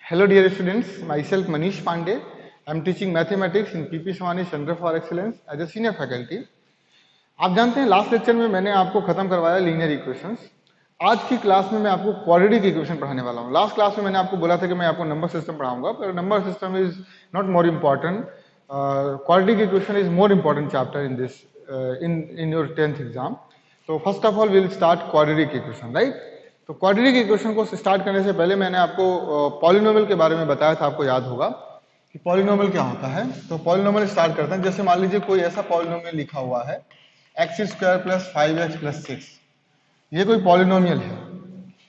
Hello dear students, myself Manish Pandey. I am teaching mathematics in PP Samani Center for Excellence as a senior faculty. आप जानते हैं last lecture में मैंने आपको खत्म करवाया लीनियर इक्वेशंस। आज की क्लास में मैं आपको क्वाड्रेटिक इक्वेशन पढ़ाने वाला हूँ। लास्ट क्लास में मैंने आपको बोला था कि मैं आपको नंबर सिस्टम पढ़ाऊंगा, पर number system is not more important. Quadratic equation is more important chapter in this in your 10th exam. तो first of all will start quadratic equation, right. तो क्वाड्रेटिक इक्वेशन को स्टार्ट करने से पहले मैंने आपको पॉलिनोमियल के बारे में बताया था, आपको याद होगा कि पॉलिनोमियल क्या होता है। तो पॉलिनोमियल स्टार्ट करते हैं। जैसे मान लीजिए कोई ऐसा पॉलिनोमियल लिखा हुआ है एक्स स्क्वायर प्लस 5x+6, ये कोई पॉलिनोमियल है,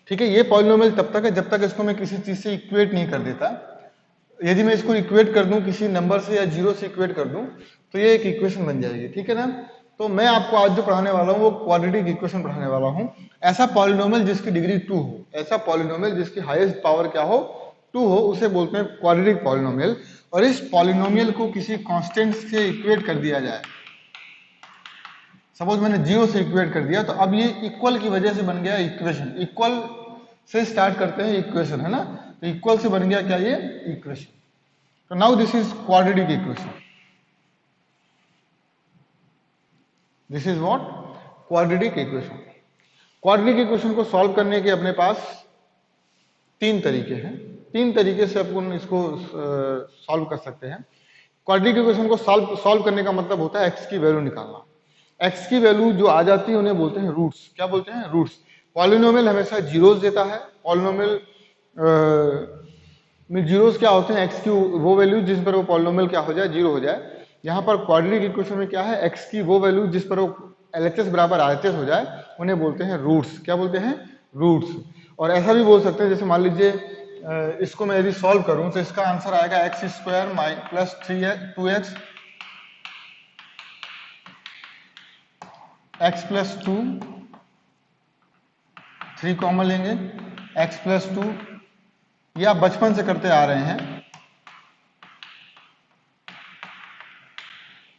ठीक है। ये पॉलिनोमियल तब तक है जब तक इसको मैं किसी चीज से इक्वेट नहीं कर देता। यदि मैं इसको इक्वेट कर दूं किसी नंबर से या जीरो से इक्वेट कर दूं तो ये एक इक्वेशन बन जाएगी, ठीक है ना। तो मैं आपको आज जो पढ़ाने वाला हूं वो क्वाड्रेटिक इक्वेशन पढ़ाने वाला हूं। ऐसा पॉलिनोमियल जिसकी डिग्री 2 हो, ऐसा पॉलिनोमियल जिसकी हाईएस्ट पावर क्या हो, 2 हो, उसे बोलते हैं क्वाड्रेटिक पॉलिनोमियल। और इस पॉलिनोमियल को किसी कांस्टेंट से इक्वेट कर दिया जाए, सपोज मैंने जीरो से इक्वेट कर दिया, तो अब ये इक्वल की वजह से बन गया इक्वेशन। इक्वल से स्टार्ट करते हैं इक्वेशन, है ना। तो इक्वल से बन गया क्या, ये इक्वेशन। तो now this is quadratic equation. This is what, quadratic equation. Quadratic equation को सॉल्व करने के अपने पास तीन तरीके हैं। तीन तरीके से अपन इसको सॉल्व कर सकते हैं। क्वाड्रेटिक इक्वेशन को सॉल्व करने का मतलब होता है एक्स की वैल्यू निकालना। एक्स की वैल्यू जो आ जाती है उन्हें बोलते हैं रूट्स। क्या बोलते हैं, रूट्स। पॉलिनोमियल हमेशा जीरोस देता है। पॉलिनोमियल में जीरोस क्या होते हैं, एक्स की वो वैल्यू जिस पर वो पॉलिनोमियल क्या हो जाए, जीरो हो जाए। यहाँ पर क्वाड्रेटिक इक्वेशन में क्या है, एक्स की वो वैल्यू जिस पर वो एलएचएस बराबर आरएचएस हो जाए, उन्हें बोलते हैं रूट्स। क्या बोलते हैं, रूट्स। और ऐसा भी बोल सकते हैं, जैसे मान लीजिए इसको मैं यदि सॉल्व करूं तो इसका आंसर आएगा x square plus 2x x+2, 3 common लेंगे, x+2, ये आप बचपन से करते आ रहे हैं।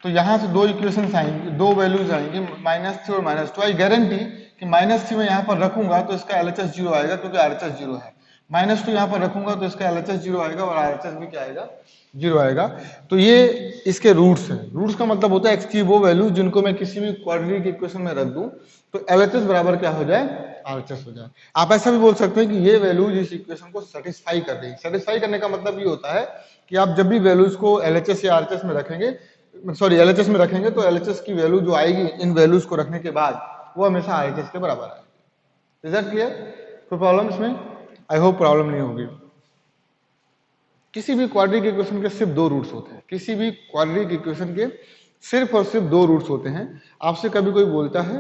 तो यहां से दो इक्वेशंस आएंगे, दो वैल्यूज आएंगी, -3 और -2। आई गारंटी कि -3 में यहां पर रखूंगा तो इसका एलएचएस 0 आएगा, क्योंकि आरएचएस 0 है। -2 यहां पर रखूंगा तो इसका एलएचएस 0 आएगा और आरएचएस भी क्या आएगा, 0 आएगा। तो ये इसके रूट्स हैं। रूट्स का मतलब होता है एक्स की वो वैल्यू जिनको मैं किसी भी क्वाड्रेटिक इक्वेशन में रख दूं तो एलएचएस बराबर क्या हो जाए, आरएचएस हो जाए। आप ऐसा भी बोल सकते हैं कि ये वैल्यू इस इक्वेशन को सेटिस्फाई कर रही है। सेटिस्फाई करने का मतलब ये होता है कि आप जब भी वैल्यूज को एलएचएस या आरएचएस में रखेंगे, सॉरी एलएचएस में रखेंगे, तो एलएचएस की वैल्यू जो आएगी इन वैल्यूज को रखने के बाद वो हमेशा आरएचएस के बराबर आएगी। Is that clear? कोई प्रॉब्लम इसमें? आई होप प्रॉब्लम नहीं होगी। किसी भी क्वाड्रेटिक इक्वेशन के सिर्फ दो रूट्स होते हैं। किसी भी क्वाड्रेटिक इक्वेशन के सिर्फ और सिर्फ दो रूट्स होते हैं। आपसे कभी कोई बोलता है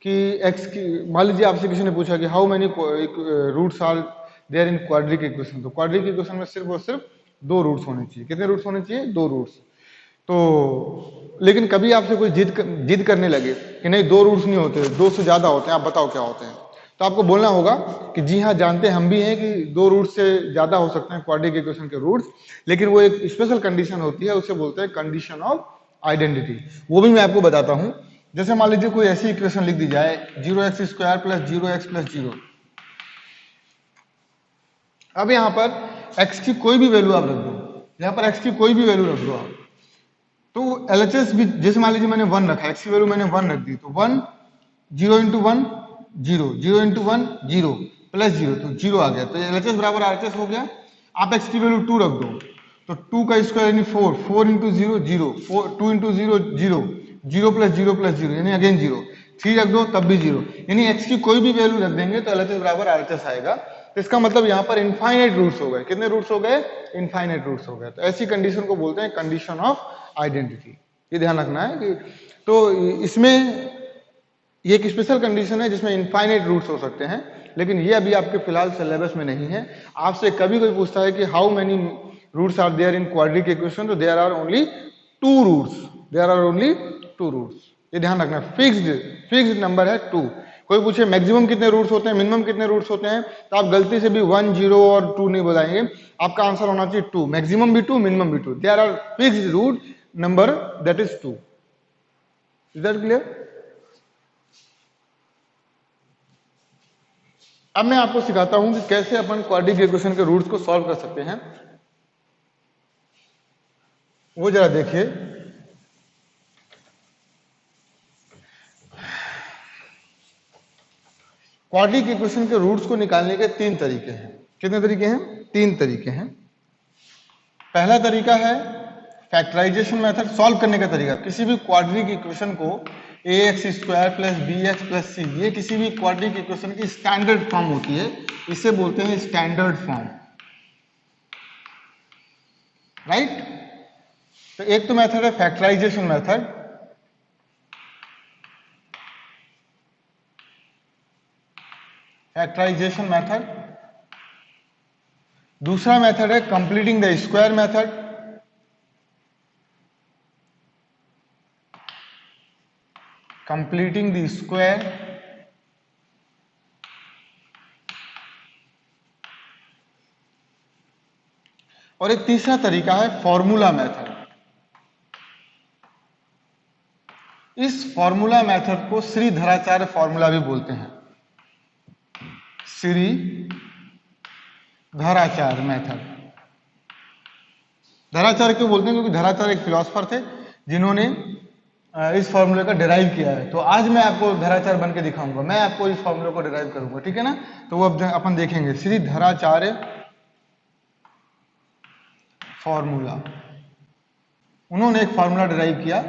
कि एक्स की, मान लीजिए आपसे किसी ने पूछा कि how many roots are there in quadratic equation, तो क्वाड्रेटिक इक्वेशन में सिर्फ और सिर्फ दो रूट्स होने चाहिए। कितने रूट्स होने चाहिए, दो रूट्स। तो लेकिन कभी आपसे कोई जिद करने लगे कि नहीं दो रूट्स नहीं होते, दो से ज्यादा होते हैं, आप बताओ क्या होते हैं, तो आपको बोलना होगा कि जी हाँ, जानते हैं हम भी हैं कि दो रूट से ज्यादा हो सकते हैं क्वाड्रेटिक इक्वेशन के रूट्स, लेकिन वो एक स्पेशल कंडीशन होती है, उसे बोलते हैं कंडीशन ऑफ आइडेंटिटी। वो भी मैं आपको बताता हूं। जैसे मान लीजिए कोई ऐसी इक्वेशन लिख दी जाए 0x² + 0x+0। अब यहां पर x की कोई भी वैल्यू आप रख दो, यहां पर x की कोई भी वैल्यू रख दो आप, तो एलएचएस भी, जैसे मान लीजिए मैंने 1 रखा, x की वैल्यू मैंने 1 रख दी, तो 1 0 × 1 0, 0 × 1 0 +0, तो 0 आ गया। तो एलएचएस बराबर आरएचएस हो गया। आप x की वैल्यू 2 रख दो, तो 2 का स्क्वायर यानी 4, 4 × 0 0, 2 × 0 0, 0 + 0 + 0 यानी अगेन 0, 3 रख दो तब भी 0, यानी x की कोई भी वैल्यू रख देंगे तो एलएचएस बराबर आरएचएस आएगा। तो इसका मतलब यहाँ पर इनफाइनाइट रूट्स हो गए। कितने रूट्स हो गए, इनफाइनाइट रूट्स हो गए। तो ऐसी कंडीशन को बोलते हैं कंडीशन ऑफ आइडेंटिटी। ये ध्यान रखना है कि, तो इसमें ये एक स्पेशल कंडीशन है जिसमें इनफाइनाइट रूट्स हो सकते हैं, लेकिन ये अभी आपके फिलहाल सिलेबस में नहीं है। आपसे कभी कोई पूछता है कि how many roots are there in quadratic equation, तो there are only 2 roots, there are only 2 roots. ये ध्यान रखना, फिक्स्ड नंबर है 2। कोई पूछे मैक्सिमम कितने रूट्स होते हैं, मिनिमम कितने रूट्स होते हैं, तो आप गलती से भी 1 0 और 2 नहीं बताएंगे। आपका आंसर होना चाहिए 2, मैक्सिमम भी 2, मिनिमम भी 2। There are fixed root number that is 2। Is that clear? अब मैं आपको सिखाता हूं कि कैसे अपन क्वाड्रेटिक इक्वेशन के रूट्स को सॉल्व कर सकते हैं, वो जरा देखिए। क्वाड्रेटिक इक्वेशन के रूट्स को निकालने के 3 तरीके हैं। कितने तरीके हैं? 3 तरीके हैं। पहला तरीका है फैक्टराइजेशन मेथड, सॉल्व करने का तरीका। किसी भी क्वाड्रेटिक इक्वेशन को ax² + bx + c, ये किसी भी क्वाड्रेटिक इक्वेशन की स्टैंडर्ड फॉर्म होती है, इसे बोलते हैं स्टैंडर्ड फॉर्म, राइट। तो एक तो मेथड है फैक्टराइजेशन मेथड, दूसरा मेथड है completing the square method, completing the square, और एक तीसरा तरीका है फॉर्मूला मेथड। इस फॉर्मूला मेथड को श्रीधराचार्य फॉर्मूला भी बोलते हैं, श्रीधराचार्य मेथड। धराचार्य क्यों बोलते हैं? क्योंकि धराचार्य एक फिलोसोफर थे जिन्होंने इस फॉर्मूले का डिराइव किया है। तो आज मैं आपको धराचार्य बन के दिखाऊंगा, मैं आपको इस फॉर्मूले को डिराइव करूंगा, ठीक है ना। तो वो अब अपन देखेंगे श्रीधराचार्य फॉर्मूला। उन्होंने एक फॉर्मूला डिराइव किया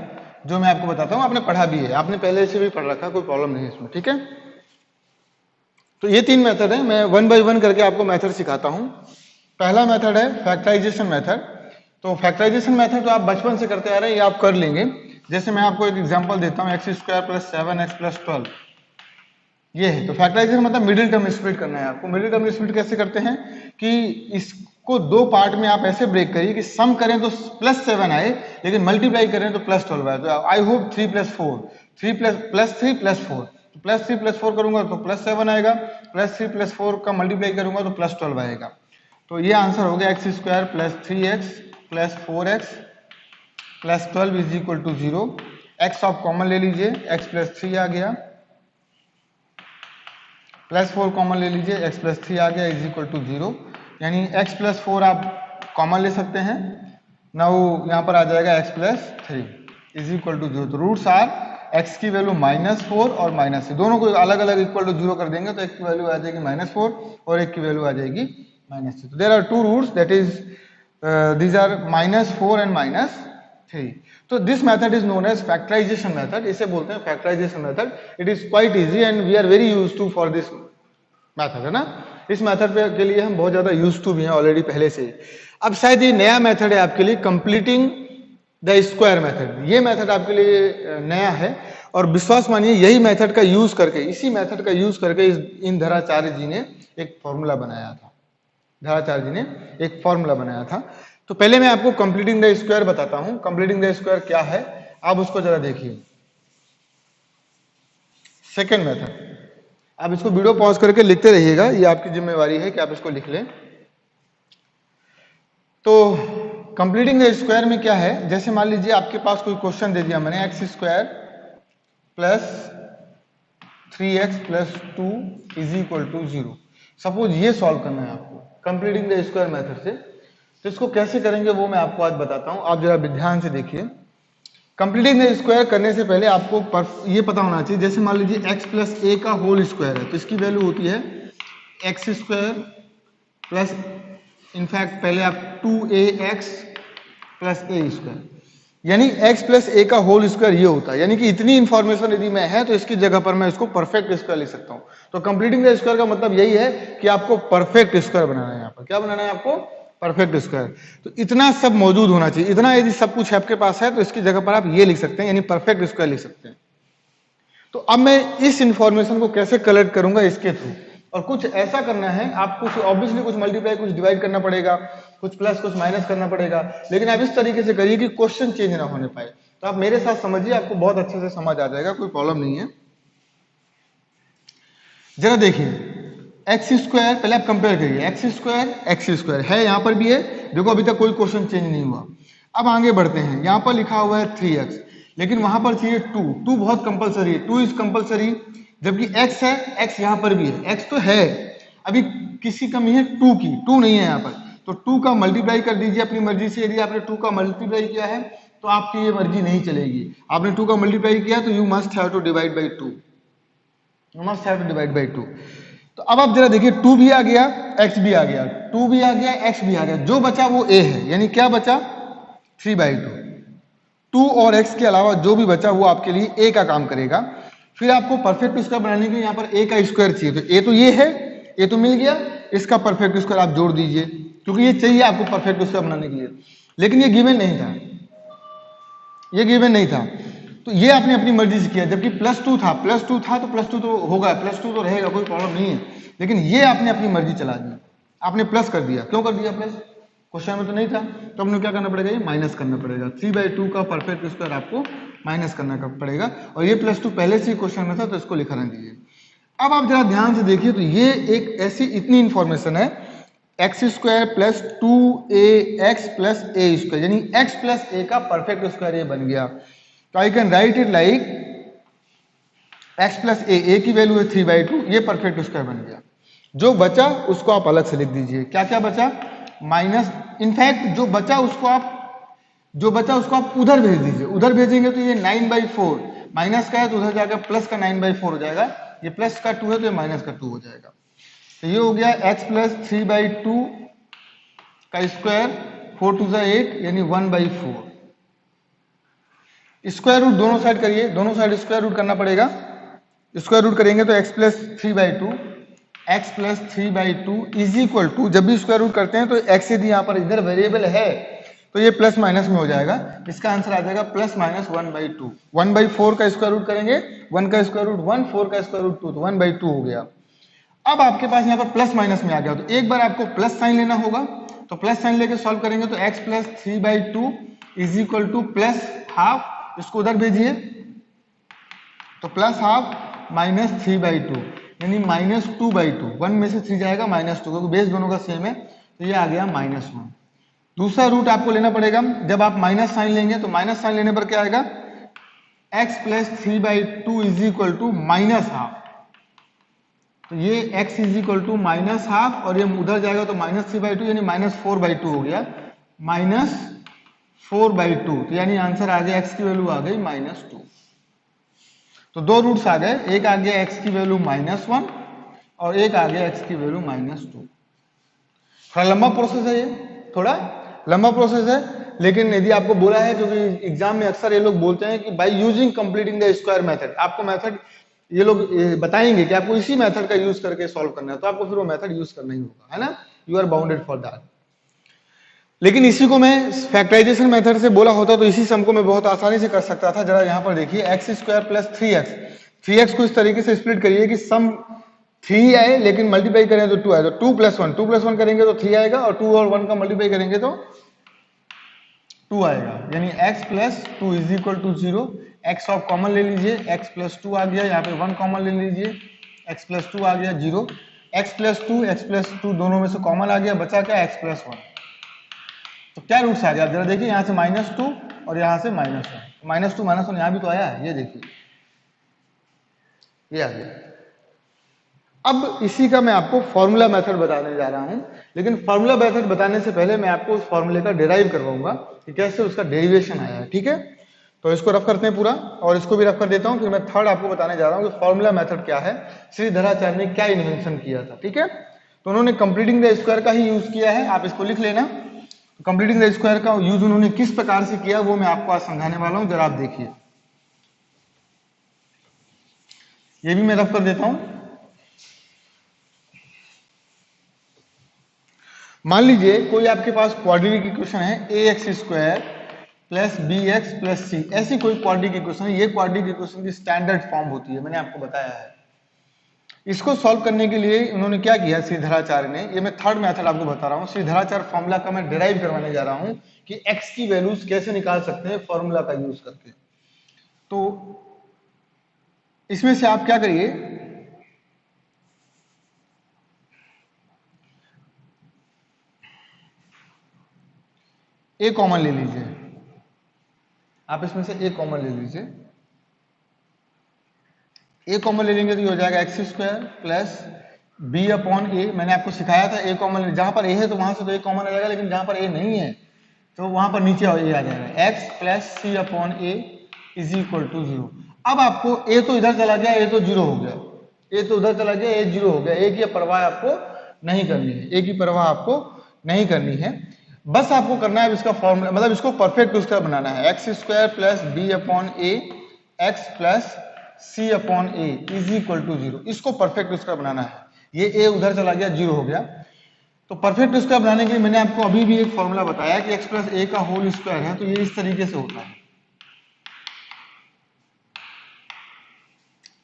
जो मैं आपको बताता हूं, आपने पढ़ा भी है, आपने पहले से भी पढ़ रखा, कोई प्रॉब्लम नहीं है इसमें, ठीक है। तो ये 3 मेथड है, मैं 1 बाय 1 करके आपको मेथड सिखाता हूं। पहला मेथड है फैक्टराइजेशन मेथड। तो फैक्टराइजेशन मेथड तो आप बचपन से करते आ रहे हैं, ये आप कर लेंगे। जैसे मैं आपको एक एग्जांपल देता हूं, x² + 7x + 12, ये है। तो फैक्टराइजेशन मतलब मिडिल टर्म स्प्लिट करना है आपको। मिडिल टर्म स्प्लिट कैसे करते हैं कि इसको 2 पार्ट में आप ऐसे ब्रेक करिए कि सम करें तो +7 आए, लेकिन मल्टीप्लाई करें तो +12 आए। तो आई होप 3 + 4, 3 + 3 + 4, तो +3 + 4 करूंगा तो +7 आएगा, +3 + 4 का मल्टीप्लाई करूंगा तो +12 आएगा। तो ये आंसर हो गया x² + 3x + 4x + 12 = 0। x आप कॉमन ले लीजिए, x + 3 आ गया, +4 कॉमन ले लीजिए, x + 3 आ गया = 0। यानी x + 4 आप कॉमन ले सकते हैं। नाउ यहां पर आ जाएगा x + 3 = 0। तो रूट्स आर x की वैल्यू -4 और -3, दोनों को अलग अलग = 0 कर देंगे तो एक की वैल्यू आ जाएगी -4 और एक की वैल्यू आ जाएगी -3। तो there are 2 roots, that is these are -4 and -3. तो this method is known as factorisation method, इसे बोलते हैं factorisation method. It is quite easy and we are very used to for this method, है ना। इस method पे के लिए हम बहुत ज्यादा यूज्ड टू भी हैं ऑलरेडी पहले से। अब शायद ये नया मेथड है आपके लिए, कंप्लीटिंग द स्क्वायर मेथड। ये मेथड आपके लिए नया है और विश्वास मानिए यही मेथड का यूज करके, इसी मेथड का यूज करके इन धराचार्य जी ने एक फॉर्मूला बनाया था। धराचार्य जी ने एक फॉर्मूला बनाया था। तो पहले मैं आपको कंप्लीटिंग द स्क्वायर बताता हूं। कंप्लीटिंग द स्क्वायर क्या है आप उसको जरा देखिए। सेकेंड मेथड, आप इसको वीडियो पॉज करके लिखते रहिएगा, ये आपकी जिम्मेवारी है कि आप इसको लिख लें। तो कंप्लीटिंग द स्क्वायर में क्या है, जैसे मान लीजिए आपके पास कोई क्वेश्चन दे दिया मैंने, x² + 3x + 2 = 0। सपोज ये सॉल्व करना है आपको कंप्लीटिंग द स्क्वायर मेथड से। तो इसको कैसे करेंगे वो मैं आपको आज बताता हूं, आप जरा ध्यान से देखिए। कंप्लीटिंग द स्क्वायर करने से पहले आपको ये पता होना चाहिए, जैसे मान लीजिए x + a का होल स्क्वायर है, तो इसकी वैल्यू होती है x² प्लस, इनफैक्ट पहले आप 2ax + a², यानी x + a का होल स्क्वायर ये होता है। यानी कि इतनी इंफॉर्मेशन यदि मैं है तो इसकी जगह पर मैं इसको परफेक्ट स्क्वायर लिख सकता हूं। तो कंप्लीटिंग द स्क्वायर का मतलब यही है कि आपको परफेक्ट स्क्वायर बनाना है। यहाँ पर क्या बनाना है आपको? Perfect square. तो इतना सब मौजूद होना चाहिए। इतना यदि सब कुछ आपके पास है तो इसकी जगह पर आप ये लिख सकते हैं, यानी परफेक्ट स्क्वायर लिख सकते हैं। तो अब मैं इस इंफॉर्मेशन को कैसे कलेक्ट करूंगा, इसके थ्रू। और कुछ ऐसा करना है, आप कुछ ऑब्वियसली कुछ मल्टीप्लाई, कुछ डिवाइड करना पड़ेगा, कुछ प्लस कुछ माइनस करना पड़ेगा, लेकिन आप इस तरीके से करिए कि क्वेश्चन चेंज ना होने पाए। तो आप मेरे साथ समझिए, आपको बहुत अच्छे से समझ आ जाएगा, कोई प्रॉब्लम नहीं है। जरा देखिए x², पहले आप कंपेयर करिए, x² है, यहां पर भी है, देखो अभी तक कोई क्वेश्चन चेंज नहीं हुआ। अब आगे बढ़ते हैं, यहां पर लिखा हुआ है 3x, लेकिन वहां पर चाहिए 2 बहुत कंपलसरी है, 2 इज कंपलसरी, जबकि x है, x यहां पर भी है, x तो है अभी किसी कमी है 2 की, 2 नहीं है यहाँ पर, तो 2 का मल्टीप्लाई कर दीजिए अपनी मर्जी से। यदि आपने 2 का मल्टीप्लाई किया है तो आपकी ये मर्जी नहीं चलेगी। आपने 2 का मल्टीप्लाई किया तो you must have to divide by 2, you must have to divide by 2। तो अब आप जरा देखिए 2 भी आ गया, x भी आ गया, 2 भी आ गया, x भी आ गया, जो बचा वो a है, यानी क्या बचा 3/2। 2 और x के अलावा जो भी बचा वो आपके लिए a का काम करेगा। फिर आपको परफेक्ट स्क्वायर बनाने के लिए यहाँ पर a का स्क्वायर चाहिए, तो a तो ये है, a तो मिल गया, इसका परफेक्ट स्क्वायर आप जोड़ दीजिए क्योंकि ये चाहिए आपको परफेक्ट स्क्वायर बनाने के लिए। लेकिन ये गिवन नहीं था, ये गिवन नहीं था, तो ये आपने अपनी मर्जी से किया। जबकि +2 था, +2 था तो +2 तो होगा, +2 तो रहेगा, कोई प्रॉब्लम नहीं है। लेकिन ये आपने अपनी मर्जी चला दी, आपने प्लस कर दिया। क्यों कर दिया प्लस? क्वेश्चन में तो नहीं था, तो हमने क्या करना पड़ेगा, ये माइनस करना पड़ेगा। 3/2 का परफेक्ट स्क्वायर आपको माइनस करना पड़ेगा, और ये +2 पहले से ही क्वेश्चन में था तो इसको लिखा रहने दीजिए। अब आप जरा ध्यान से देखिए, तो ये एक ऐसी इतनी इंफॉर्मेशन है, x² + 2ax + a², यानी x + a का परफेक्ट स्क्वायर ये बन गया। तो I can write it like x + a की वैल्यू है 3/2, ये परफेक्ट स्क्वायर बन गया। जो बचा उसको आप अलग से लिख दीजिए। क्या क्या बचा? माइनस, इनफैक्ट जो बचा उसको आप उधर भेज दीजिए। उधर भेजेंगे तो ये 9/4, माइनस का है तो उधर जाकर प्लस का 9/4 हो जाएगा, ये प्लस का 2 है तो ये माइनस का 2 हो जाएगा। तो ये हो गया x + 3/2 का स्क्वायर, 4 2 8, यानी 1/4। स्क्वायर रूट दोनों साइड करिए, दोनों साइड स्क्वायर रूट करना पड़ेगा। स्क्वायर रूट करेंगे तो x + 3/2, x + 3/2 is equal to, जब भी स्क्वायर रूट करते हैं तो x यदि यहाँ पर इधर वेरिएबल है तो ये प्लस माइनस में हो जाएगा। इसका आंसर आ जाएगा +-1/2। 1/4 का स्क्वायर रूट करेंगे, 1 का स्क्वायर रूट 1, 4 का स्क्वायर रूट 2, तो 1/2 हो गया। अब आपके पास यहाँ पर प्लस माइनस में आ गया, तो एक बार आपको प्लस साइन लेना होगा, तो प्लस साइन लेके सॉल्व करेंगे तो x + 3/2 इज इक्वल टू +½ इसको उधर भेजिए, तो +½ - 3/2 यानी -2/2। 1 में से 3 जाएगा -2, क्योंकि बेस दोनों का सेम है, तो ये आ गया -1। दूसरा रूट आपको लेना पड़ेगा। जब आप माइनस साइन लेंगे तो माइनस साइन लेने पर क्या आएगा, x + 3/2 इज इक्वल टू -½ तो ये x इज इक्वल टू -½ और ये उधर जाएगा तो -3/2 यानी -4/2 हो गया, -4/2। तो यानी आंसर आ गया, x की वैल्यू आ गई -2। तो दो रूट्स आ गए, एक आ गया x की वैल्यू -1 और एक आ गया x की वैल्यू -2। थोड़ा लंबा प्रोसेस है, ये थोड़ा लंबा प्रोसेस है, लेकिन यदि आपको बोला है, क्योंकि एग्जाम में अक्सर ये लोग बोलते हैं कि by using completing the square method, आपको मेथड ये लोग बताएंगे कि आपको इसी मेथड का यूज करके सॉल्व करना है, तो आपको फिर वो मेथड यूज करना ही होगा, है ना, you are bounded for that. लेकिन इसी को मैं फैक्टराइजेशन मेथड से बोला होता तो इसी सम को मैं बहुत आसानी से कर सकता था। जरा यहाँ पर देखिए, x² + 3x, 3x को इस तरीके से स्प्लिट करिए कि सम 3 आए, लेकिन मल्टीप्लाई करें तो 2 आए, तो 2 + 1, 2 + 1 करेंगे तो 3 आएगा, और 2 और 1 का मल्टीप्लाई करेंगे तो 2 आएगा, यानी x + 2 is equal to 0। x of common ले लीजिए, x + 2 आ गया, यहाँ पे 1 कॉमन ले लीजिए, x + 2 आ गया 0, x + 2 दोनों में से कॉमन आ गया, बचा क्या, x + 1। तो क्या रूट्स आ गया, जरा देखिए, यहाँ से -2 और यहाँ से -1, -2 -1 यहाँ भी तो आया है, ये देखिए ये आ गया। अब इसी का मैं आपको फॉर्मूला मेथड बताने जा रहा हूं, लेकिन फॉर्मूला मेथड बताने से पहले मैं आपको उस फॉर्मूले का डिराइव करवाऊंगा कि कैसे उसका डेरिवेशन आया है, ठीक है। तो इसको रफ करते हैं पूरा, और इसको भी रफ कर देता हूं, फिर मैं थर्ड आपको बताने जा रहा हूं कि फॉर्मूला मेथड क्या है, श्रीधराचार्य ने क्या इन्वेंशन किया था, ठीक है। तो उन्होंने कंप्लीटिंग द स्क्वायर का ही यूज किया है, आप इसको लिख लेना। कंप्लीटिंग द स्क्वायर का यूज उन्होंने किस प्रकार से किया वो मैं आपको आज समझाने वाला हूं, जरा आप देखिए। ये भी मैं रफ कर देता हूं। मान लीजिए कोई आपके पास क्वाड्रेटिक इक्वेशन है, ax² + bx + c, ऐसी कोई क्वाड्रेटिक इक्वेशन है। ये क्वाड्रेटिक इक्वेशन की स्टैंडर्ड फॉर्म होती है, मैंने आपको बताया है। इसको सॉल्व करने के लिए उन्होंने क्या किया श्रीधराचार्य ने, ये मैं थर्ड मेथड आपको बता रहा हूँ। श्रीधराचार्य फॉर्मूला का मैं डिराइव करवाने जा रहा हूँ कि x की वैल्यूज कैसे निकाल सकते हैं फॉर्मूला का यूज करके। तो इसमें से आप क्या करिए, a कॉमन ले लीजिए, आप इसमें से a कॉमन ले लीजिए। a कॉमन ले लेंगे तो ये हो जाएगा x² + बी अपॉन ए, मैंने आपको सिखाया था ए कॉमन, जहां पर ए है तो वहां से तो ए कॉमन आ जाएगा, लेकिन जहां पर ए नहीं है तो वहां पर नीचे ए आ जाएगा, x plus c upon a is equal to 0। अब आपको ए तो इधर चला गया, ए तो 0 हो गया, ए तो उधर चला गया, ए 0 हो गया, ए की परवाह आपको नहीं करनी है, ए की परवाह आपको नहीं करनी है। बस आपको करना है इसका फॉर्मूला, मतलब इसको परफेक्ट स्क्वायर बनाना है, x square plus b upon a x plus c upon a is equal to 0। इसको परफेक्ट स्क्वायर बनाना है। ये ए उधर चला गया, 0 हो गया। तो परफेक्ट स्क्वायर बनाने के लिए मैंने आपको अभी भी एक फॉर्मूला बताया कि एक्स प्लस ए का होल स्क्वायर है, तो ये इस तरीके से होता है।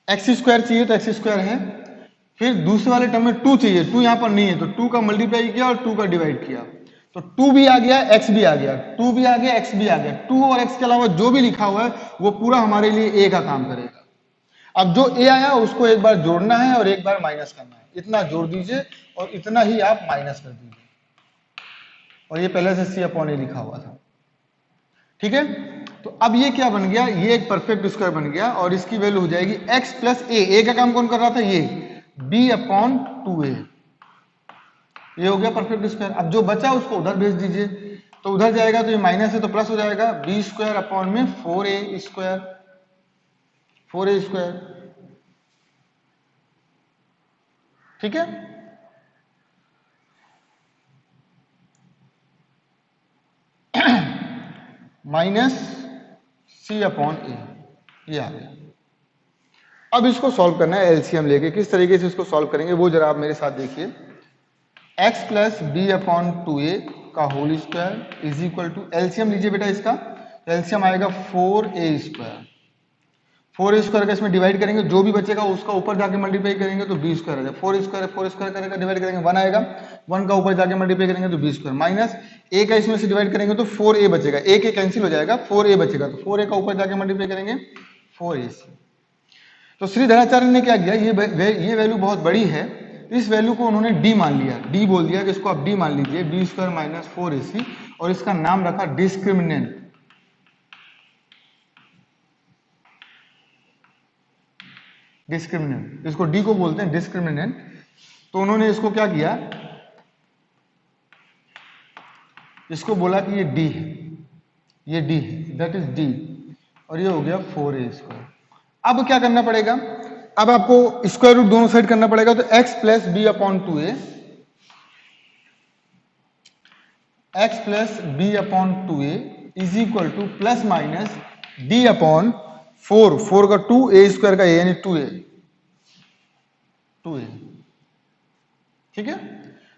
एक्स स्क्वायर चाहिए तो एक्स स्क्वायर है, फिर दूसरे वाले टर्म में 2 चाहिए, 2 यहां पर नहीं है तो 2 का मल्टीप्लाई किया और 2 का डिवाइड किया, तो 2 भी आ गया, x भी आ गया, 2 भी आ गया, x भी आ गया। 2 और x के अलावा जो भी लिखा हुआ है वो पूरा हमारे लिए a का काम करेगा। अब जो a आया उसको एक बार जोड़ना है और एक बार माइनस करना है, इतना जोड़ दीजिए और इतना ही आप माइनस कर दीजिए, और ये पहले से c अपॉन ए लिखा हुआ था, ठीक है। तो अब ये क्या बन गया, ये एक परफेक्ट स्क्वायर बन गया और इसकी वैल्यू हो जाएगी x प्लस ए का काम कौन कर रहा था, ये b अपॉन 2a, ये हो गया परफेक्ट स्क्वायर। अब जो बचा उसको उधर भेज दीजिए, तो उधर जाएगा तो ये माइनस है तो प्लस हो जाएगा, बी स्क्वायर अपॉन में 4a स्क्वायर, 4a स्क्वायर, ठीक है। माइनस सी अपॉन ए, ये आ गया। अब इसको सॉल्व करना है एलसीएम लेके, किस तरीके से इसको सॉल्व करेंगे वो जरा आप मेरे साथ देखिए। x plus b upon 2a का whole square is equal to, LCM लीजिए बेटा इसका, तो एलसीएम आएगा 4a स्क्वायर, 4a स्क्वायर का इसमें डिवाइड करेंगे, जो भी बचेगा उसका ऊपर जाके मल्टीप्लाई करेंगे तो b स्क्वायर आ जाएगा, 4 स्क्वायर करेगा डिवाइड करेंगे 1 आएगा, 1 का ऊपर जाके मल्टीप्लाई करेंगे तो b स्क्वायर, माइनस a का इसमें से डिवाइड करेंगे तो 4a बचेगा, a के कैंसिल हो जाएगा, 4a बचेगा, तो 4a का ऊपर जाके मल्टीप्लाई करेंगे 4ac। तो श्रीधराचार्य ने क्या किया, ये वैल्यू बहुत बड़ी है, इस वैल्यू को उन्होंने d मान लिया, d बोल दिया कि इसको आप d मान लीजिए, b स्क्वायर माइनस 4ac, और इसका नाम रखा डिस्क्रिमिनेंट। डिस्क्रिमिनेंट, इसको d को बोलते हैं डिस्क्रिमिनेंट। तो उन्होंने इसको क्या किया, इसको बोला कि ये d है, ये d है, दैट इज d, और ये हो गया 4a स्क्वायर। अब क्या करना पड़ेगा, अब आपको स्क्वायर रूट दोनों साइड करना पड़ेगा, तो x plus b upon 2a, x plus b upon 2a is equal to plus minus d upon 4, 4 का 2a स्क्वायर का a यानी 2a, ठीक है।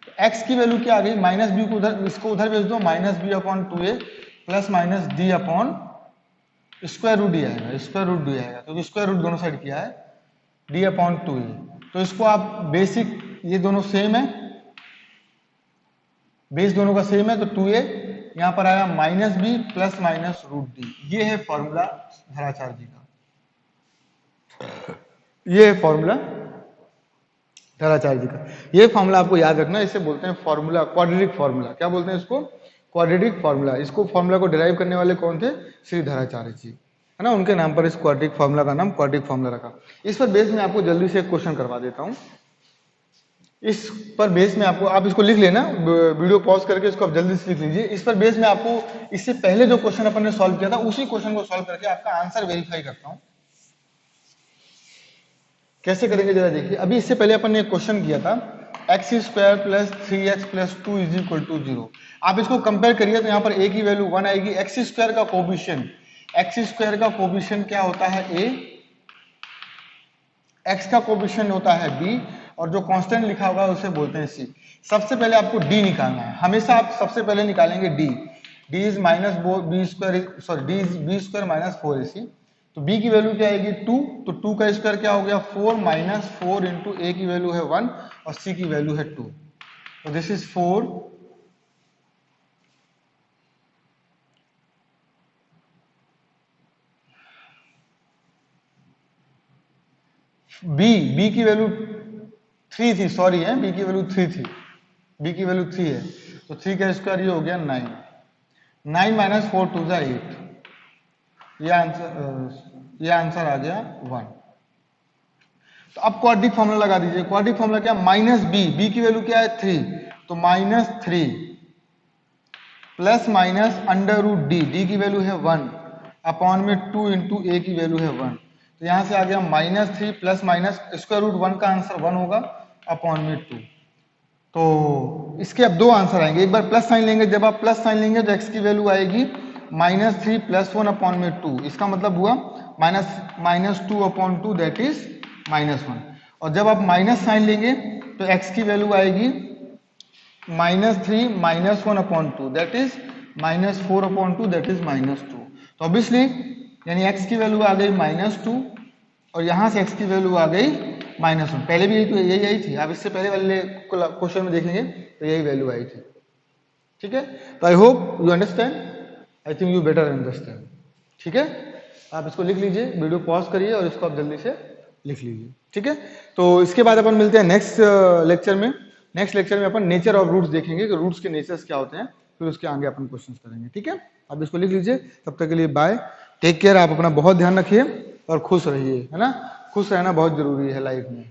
तो x की वैल्यू क्या आ गई, माइनस बी को उधर, इसको उधर भेज दो, minus b upon 2a plus minus D upon square root D आएगा, स्क्वायर रूट डी आएगा, क्योंकि स्क्वायर रूट दोनों साइड किया है, डी अपॉन 2a। तो इसको आप बेसिक, ये दोनों सेम है, बेस दोनों का सेम है, तो 2a यहां पर आया minus b plus minus root D, ये है फॉर्मूला धराचार्य जी का, ये है फॉर्मूला धराचार्य जी का। ये फॉर्मूला आपको याद रखना, इसे बोलते हैं फॉर्मूला, क्वाड्रेटिक फॉर्मूला। क्या बोलते हैं इसको, क्वाड्रेटिक फॉर्मूला। इसको फॉर्मूला को डिराइव करने वाले कौन थे, श्री धराचार्य जी, है ना, उनके नाम पर इस क्वाड्रेटिक फॉर्मूला का नाम क्वाड्रेटिक फॉर्मूला रखा। इस पर बेस में आपको जल्दी से एक क्वेश्चन करवा देता हूं, इस पर बेस में आपको, आप इसको लिख लेना, वीडियो पॉज करके इसको आप जल्दी से लिख लीजिए। इस पर बेस में आपको इससे पहले जो क्वेश्चन अपन ने सॉल्व किया था उसी क्वेश्चन को सॉल्व करके आपका आंसर वेरीफाई करता हूं, कैसे करेंगे जरा देखिए। अभी इससे पहले अपन ने एक क्वेश्चन किया था, x square plus 3x plus 2 is equal to 0। आप इसको कंपेयर करिए तो यहाँ पर a की वैल्यू 1 आएगी, एक्स स्क्वायर का कोफिशिएंट, एक्स स्क्वायर का कोफिशिएंट क्या होता है a, x का कोफिशिएंट होता है b, और जो कांस्टेंट लिखा होगा उसे बोलते हैं c। सबसे पहले आपको d निकालना है, हमेशा आप सबसे पहले निकालेंगे d, d is minus b square, sorry d is b square minus 4ac। तो b की वैल्यू क्या आएगी 2, तो 2 का स्क्वायर क्या हो गया 4 माइनस 4 इंटू a की वैल्यू है 1 और c की वैल्यू है 2, तो दिस इज 4 b की वैल्यू 3 थी, सॉरी है, b की वैल्यू 3 थी, b की वैल्यू 3 है, तो 3 का स्क्वायर ये हो गया 9, 9 माइनस 4 2 जा 8, ये आंसर आ गया 1। तो अब क्वाड्रिक फॉर्मूला लगा दीजिए। क्वाड्रिक फॉर्मूला क्या, माइनस बी, बी की वैल्यू क्या है 3, तो -3 plus minus under root D, D की वैल्यू है 1 अपॉन में 2 इंटू ए की वैल्यू है 1, तो यहां से आ गया -3 प्लस माइनस स्क्वायर रूट 1 का आंसर 1 होगा अपॉन में 2। तो इसके अब दो आंसर आएंगे, एक बार प्लस साइन लेंगे, जब आप प्लस साइन लेंगे तो x की वैल्यू आएगी -3 प्लस 1 अपॉन में 2, इसका मतलब हुआ -2 अपॉन 2 दैट इज -1, और जब आप माइनस साइन लेंगे तो x की वैल्यू आएगी -3 minus 1 upon 2 that is -4 upon 2 that is -2। तो ऑब्वियसली यानी x की वैल्यू आ गई -2 और यहां से x की वैल्यू आ गई -1, पहले भी यही आई थी, आप इससे पहले वाले क्वेश्चन में देखेंगे तो यही वैल्यू आई थी। ठीक है, तो I hope you understand, I think you better understand. ठीक है, आप इसको लिख लीजिए, वीडियो पॉज करिए और इसको आप जल्दी से लिख लीजिए। ठीक है, तो इसके बाद अपन मिलते हैं नेक्स्ट लेक्चर में। नेक्स्ट लेक्चर में अपन नेचर ऑफ रूट्स देखेंगे कि रूट्स के नेचर्स क्या होते हैं, फिर उसके आगे अपन क्वेश्चन करेंगे। ठीक है, आप इसको लिख लीजिए, तब तक के लिए बाय, टेक केयर, आप अपना बहुत ध्यान रखिए और खुश रहिए, है ना, खुश रहना बहुत जरूरी है लाइफ में।